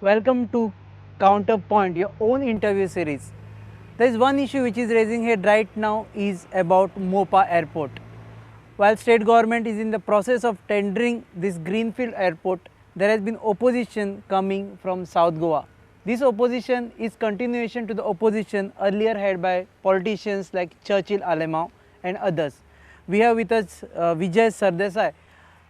Welcome to Counterpoint, your own interview series. There is one issue which is raising head right now is about Mopa airport. While state government is in the process of tendering this greenfield airport, there has been opposition coming from South Goa. This opposition is continuation to the opposition earlier had by politicians like Churchill Alemao and others. We have with us Vijay Sardesai.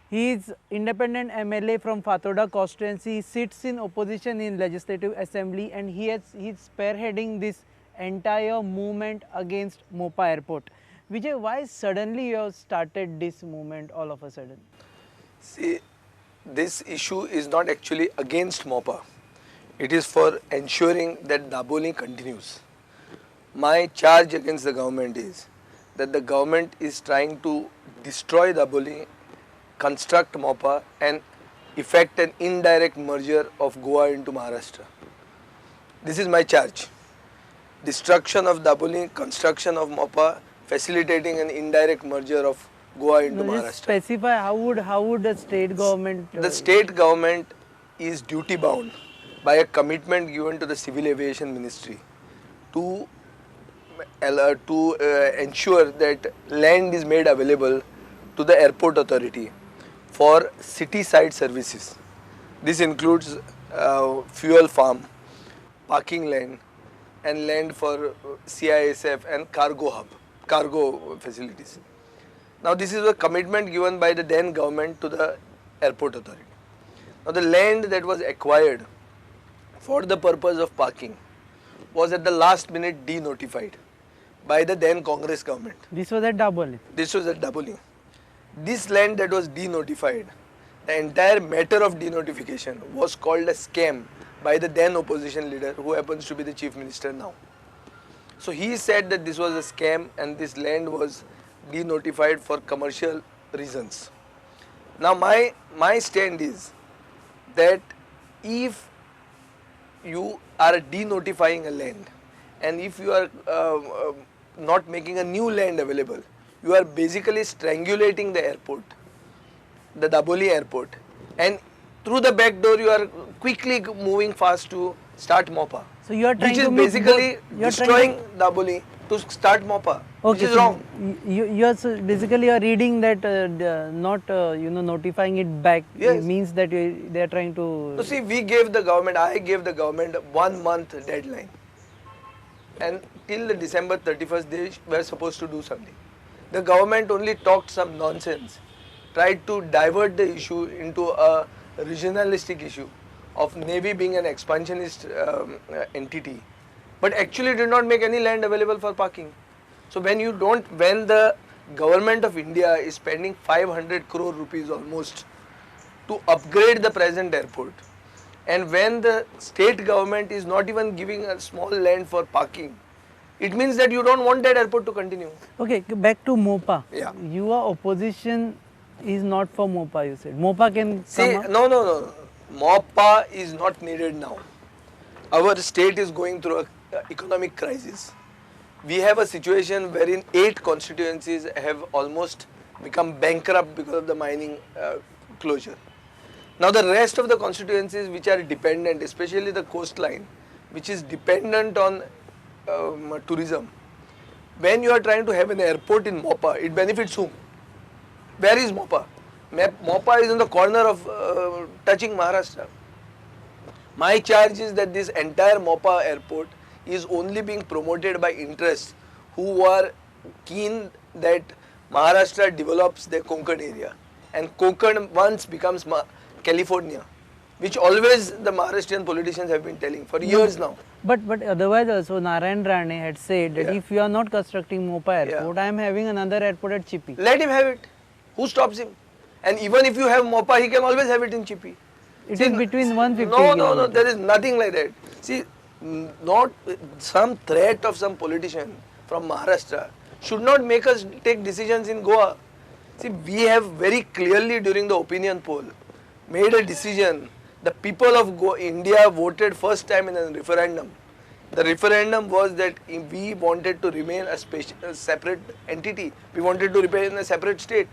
He is independent MLA from Fatoda constituency, sits in opposition in Legislative Assembly, and he is spearheading this entire movement against Mopa airport. Vijay, why suddenly you have started this movement all of a sudden? See, this issue is not actually against Mopa. It is for ensuring that Dabolim continues. My charge against the government is that the government is trying to destroy Dabolim, construct Mopa and effect an indirect merger of Goa into Maharashtra. This is my charge. Destruction of Dabolim, construction of Mopa, facilitating an indirect merger of Goa into No, just Maharashtra. specify how would the state government? The state government is duty bound by a commitment given to the Civil Aviation Ministry to ensure that land is made available to the airport authority for city side services. This includes fuel farm, parking land and land for CISF and cargo facilities. Now this is a commitment given by the then government to the airport authority. Now the land that was acquired for the purpose of parking was at the last minute denotified by the then Congress government. This was at Dabolim. This was at Dabolim. This land that was denotified, the entire matter of denotification was called a scam by the then opposition leader who happens to be the chief minister now. So he said that this was a scam and this land was denotified for commercial reasons. Now my stand is that if you are denotifying a land and if you are not making a new land available, you are basically strangulating the airport, the Dabolim airport, and through the back door you are quickly moving fast to start Mopa. So you are trying which is to make basically both- you are trying destroying Dabolim to start Mopa, which is so wrong. You are basically you are reading that not notifying it back Yes. means that they are trying to. So see, I gave the government 1 month deadline, and till the December 31st they were supposed to do something. The government only talked some nonsense, tried to divert the issue into a regionalistic issue of Navy being an expansionist entity, but actually did not make any land available for parking. So when the government of India is spending 500 crore rupees almost to upgrade the present airport, and when the state government is not even giving a small land for parking, it means that you don't want that airport to continue. Okay, back to Mopa. Yeah. Your opposition is not for Mopa. You said Mopa can See, come up? no. Mopa is not needed now. Our state is going through an economic crisis. We have a situation wherein 8 constituencies have almost become bankrupt because of the mining closure. Now the rest of the constituencies which are dependent, especially the coastline, which is dependent on tourism, when you are trying to have an airport in Mopa, it benefits whom? Where is Mopa? Mopa is in the corner of touching Maharashtra. My charge is that this entire Mopa airport is only being promoted by interests who are keen that Maharashtra develops their Konkan area, and Konkan once becomes California, which always the Maharashtrian politicians have been telling for years now. But otherwise also Narayan Rane had said that Yeah. if you are not constructing Mopa airport, I am having another airport at Chipi. Let him have it. Who stops him? And even if you have Mopa, he can always have it in Chipi. It is between 150 No, kilometers. there is nothing like that. See, not some threat of some politician from Maharashtra should not make us take decisions in Goa. See, we have very clearly during the opinion poll made a decision. The people of India voted first time in a referendum. The referendum was that if we wanted to remain a separate entity. We wanted to remain a separate state.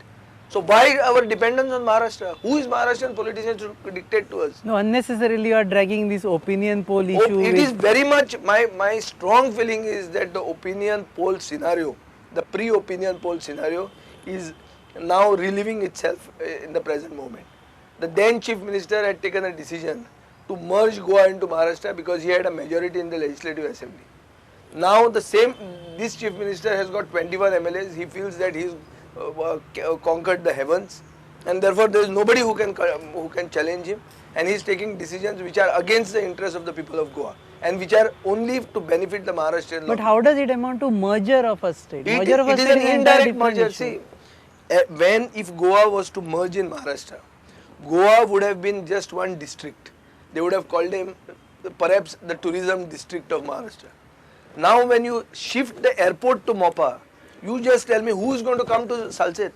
So why our dependence on Maharashtra? Who is Maharashtrian politicians to dictate to us? No, unnecessarily you are dragging this opinion poll issue. It with is very much, my strong feeling is that the opinion poll scenario, the pre-opinion poll scenario is now reliving itself in the present moment. The then Chief Minister had taken a decision to merge Goa into Maharashtra because he had a majority in the Legislative Assembly. Now this Chief Minister has got 21 MLAs, he feels that he's conquered the heavens, and therefore there is nobody who can challenge him, and he is taking decisions which are against the interests of the people of Goa and which are only to benefit the Maharashtrian. But how does it amount to merger of a state? It Merger of a is state an an indirect entire merger. different issue. See, if Goa was to merge in Maharashtra, Goa would have been just one district. They would have called him perhaps the tourism district of Maharashtra. Now when you shift the airport to Mopa, you just tell me who is going to come to Salset?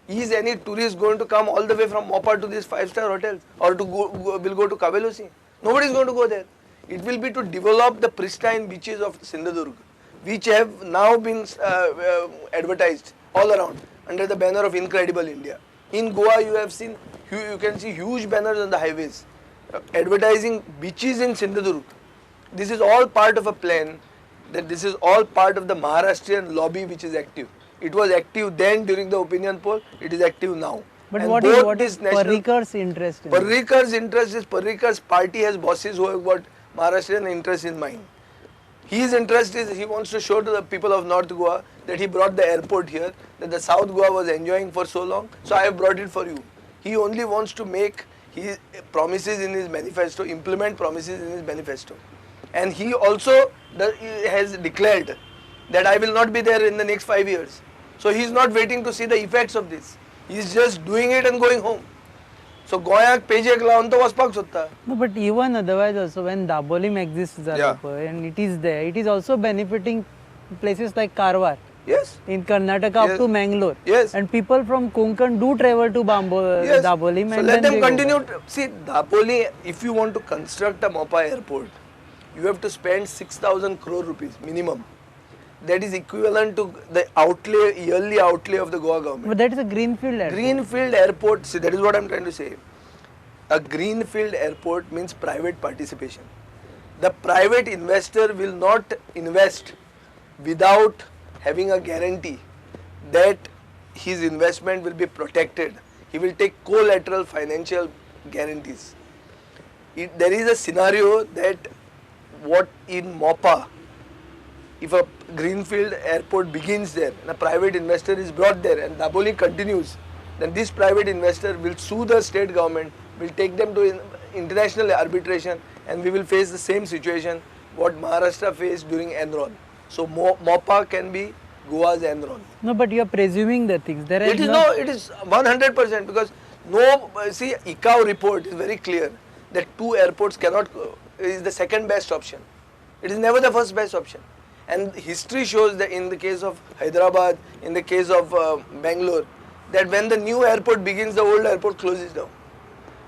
Is any tourist going to come all the way from Mopa to these 5-star hotels or will go to Kavelosi? Nobody is going to go there. It will be to develop the pristine beaches of Sindhudurg, which have now been advertised all around under the banner of Incredible India. In Goa, you can see huge banners on the highways advertising beaches in Sindhudurg. This is all part of a plan. That this is all part of the Maharashtrian lobby which is active. It was active then during the opinion poll, it is active now. But and what is Parrikar's interest in Parrikar's interest is Parrikar's party has bosses who have got Maharashtrian interest in mind. His interest is he wants to show to the people of North Goa that he brought the airport here, that the South Goa was enjoying for so long, so I have brought it for you. He only wants to make his promises in his manifesto, implement promises in his manifesto. And he also has declared that I will not be there in the next 5 years. So he is not waiting to see the effects of this. He is just doing it and going home. So Goyak paycheck lawan to waspak sutta. No, but even otherwise also when Dabolim exists and it is there, it is also benefiting places like Karwar. Yes. In Karnataka up to Mangalore. Yes. And people from Konkan do travel to Dabolim. So and let then them continue. See, Dabolim, if you want to construct a Mopa airport, you have to spend 6,000 crore rupees minimum. That is equivalent to the yearly outlay of the Goa government. But that is a greenfield airport. Greenfield airport, see that is what I am trying to say. A greenfield airport means private participation. The private investor will not invest without having a guarantee that his investment will be protected. He will take collateral financial guarantees. There is a scenario that what in Mopa, if a greenfield airport begins there and a private investor is brought there and Dabolim continues, then this private investor will sue the state government, will take them to international arbitration, and we will face the same situation what Maharashtra faced during Enron. So Mopa can be Goa's Enron. No, but you are presuming the things. It is 100% because see, ICAO report is very clear that two airports is the second best option. It is never the first best option. And history shows that in the case of Hyderabad, in the case of Bangalore, that when the new airport begins, the old airport closes down.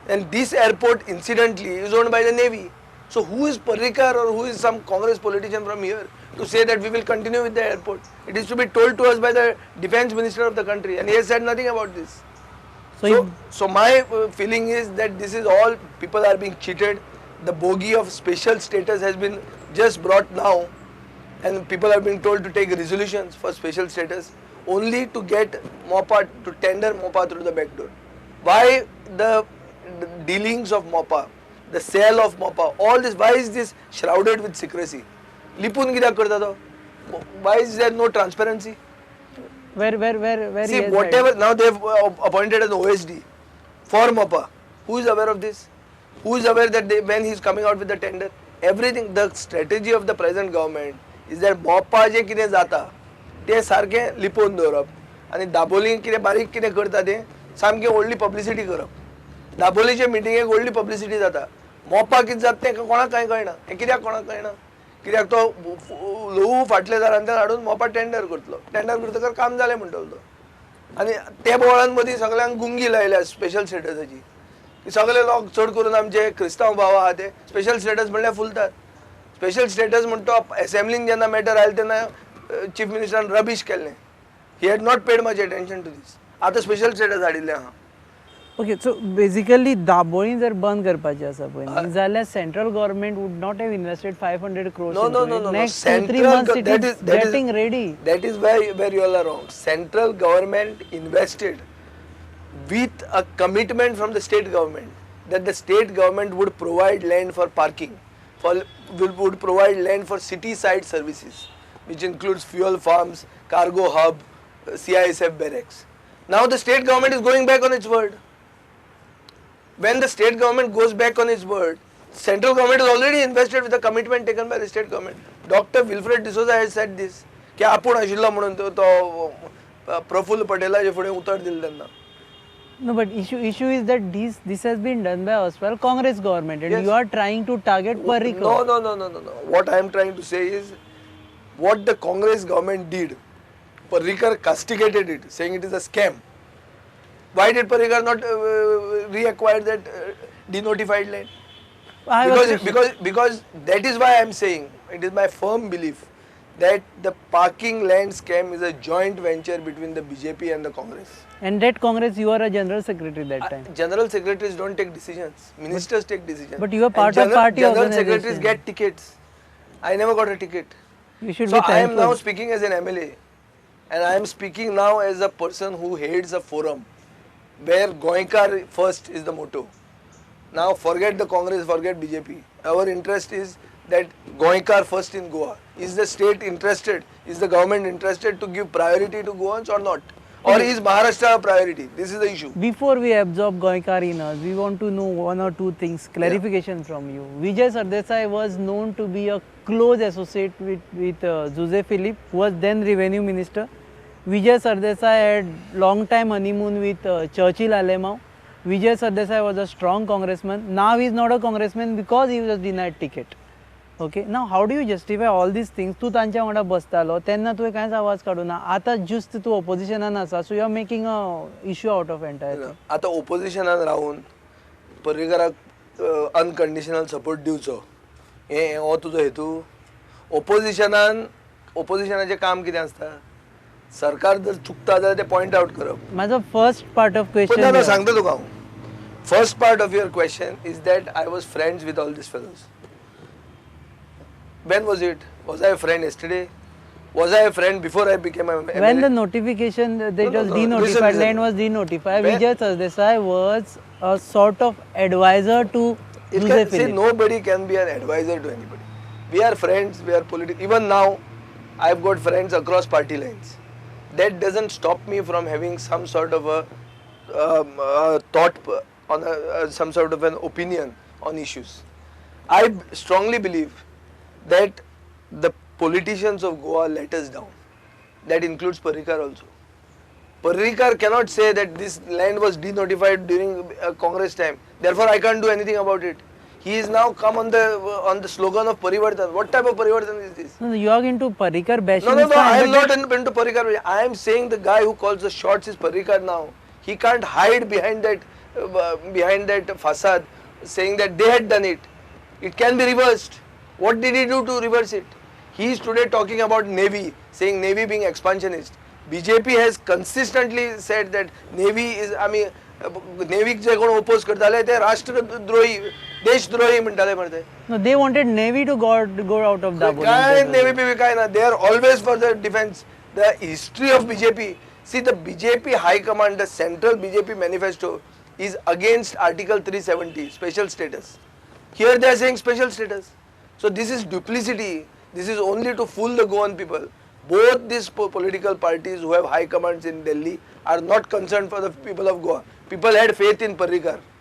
And this airport, incidentally, is owned by the Navy. So who is Parrikar or who is some Congress politician from here to say that we will continue with the airport? It is to be told to us by the defense minister of the country, and he has said nothing about this. So my feeling is that this is all, people are being cheated. The bogey of special status has been just brought now, and people are being told to take resolutions for special status only to get Mopa, to tender Mopa through the back door. Why the dealings of Mopa, the sale of Mopa, all this, why is this shrouded with secrecy? Lipun kida karta tho? Why is there no transparency? Where see, whatever, now they have appointed an OSD for Mopa. Who is aware of this? Who is aware that when he is coming out with the tender? Everything, the strategy of the present government is that Mopa je kine jata, te sarke lipon dorap. आणि दाबोली कितें बारीक कितें करता तें सामकें व्हडली publicity करप. दाबोलीचे मिटिंगेक व्हडली पब्लिसिटी जाता. मोपा कितें जाता तें कोणाक कांय कळना. हें कित्याक कोणाक कळना? कित्याक तो लोहू फाटल्या दारांतल्यान हाडून मोपा टेंडर करतलो. टेंडर करतकर काम जालें म्हणटलो तो. आनी त्या बोळान मदीं सगळ्यांक गुंगी लायल्या स्पेशल स्टेटसाची. सगळे लोक चड करून आमचे क्रिस्तांव भाव आहा ते स्पेशल स्टेटस म्हणल्यार फुलतात. स्पेशल स्टेटस म्हणटा तो असेंब्लीन जेन्ना मॅटर आयलें तेन्ना चीफ मिनिस्टरान रबीश केल्लें. He had not paid much attention to this. आता स्पेशल स्टेटस हाडिल्ले आहा. Okay, so basically Dabolim जर बंद करपाचें आसा पळय जाल्यार central government would not have invested 500 crores No. next 2-3 months it is getting ready. That is where you all are wrong. Central government invested with a commitment from the state government that the state government would provide land for parking, would provide land for city side services, which includes fuel farms, cargo hub, CISF barracks. Now the state government is going back on its word. When the state government goes back on its word, central government has already invested with the commitment taken by the state government. Dr. Wilfred D'Souza has said this, की आपण आशिल्लो म्हणून तो प्रफुल्ल पटेलाचे फुडें उतर दिलें त्यांना. No, but issue is that this has been done by erstwhile Congress government, and Yes. you are trying to target Parrikar. No. What I am trying to say is, what the Congress government did, Parrikar castigated it, saying it is a scam. Why did Parrikar not reacquire that denotified land? I have a question. Because that is why I am saying, it is my firm belief that the parking land scam is a joint venture between the BJP and the Congress. And that Congress, you are a general secretary that time. General secretaries don't take decisions. Ministers take decisions. But you are part And of party general organization. secretaries get tickets. I never got a ticket. You should So be I am thankful. now speaking as an MLA, and I am speaking now as a person who heads a forum where Goinkar first is the motto. Now forget the Congress, forget BJP. Our interest is that Goinkar first in Goa. Is the state interested? Is the government interested to give priority to Goans or not? Or is Maharashtra a priority? This is the issue. Before we absorb Goinkar in us, we want to know one or two things, clarification from you. Vijay Sardesai was known to be a close associate with Jose Philip, who was then revenue minister. Vijay Sardesai had long time honeymoon with Churchill Alemao. Vijay Sardesai was a strong congressman. Now he is not a congressman because he was denied ticket. Okay, now how do you justify all these things? तू तांच्या वांगडा बसतालो तेन्ना तुवें कांयच आवाज काडूं ना. आतां just तू ऑपोजिशनान आसा, so you are making a issue out of entire thing. आता ओपोजिशनान रावून पर्रीकाराक अनकंडिशनल सपोर्ट दिवचो हे हो तुजो हेतू. ओपोजिशनाचें काम कितें आसता? सरकार जर चुकता जाल्यार ते पॉइंट आउट करप. माझा फर्स्ट पार्ट ऑफ पण क्वेश्चन ना सांगता तुका हांव. First part of your question is that I was friends with all these fellows. When was it? Was I a friend yesterday? Was I a friend before I became a MLA? when the notification that No, was no. denotified, Listen. land was denotified, When- Vijay Sardesai was a sort of advisor to It Jose can, see, Philip. nobody can be an advisor to anybody. We are friends, we are political. Even now, I've got friends across party lines. That doesn't stop me from having some sort of a thought on some sort of an opinion on issues. I strongly believe that the politicians of Goa let us down. That includes Parrikar also. Parrikar cannot say that this land was denotified during Congress time. Therefore, I can't do anything about it. He is now come on the slogan of Parivartan. What type of Parivartan is this? No, you are into Parrikar bashing. No, is fine, I am but not into Parrikar. I am saying the guy who calls the shots is Parrikar now. He can't hide behind that facade, saying that they had done it. It can be reversed. What did he do to reverse it? He is today talking about Navy, saying Navy being expansionist. BJP has consistently said that Navy is, Navy जे कोण oppose करताले ते राष्ट्रद्रोही, देशद्रोही म्हणताले मरते. no, they wanted Navy to go out of Dabolim. काय Navy पे काय ना, they are always for the defense. The history of BJP, see the BJP High Command, the central BJP manifesto is against Article 370, special status. Here they are saying special status. So this is duplicity. This is only to fool the Goan people. Both these political parties who have high commands in Delhi are not concerned for the people of Goa. People had faith in Parrikar.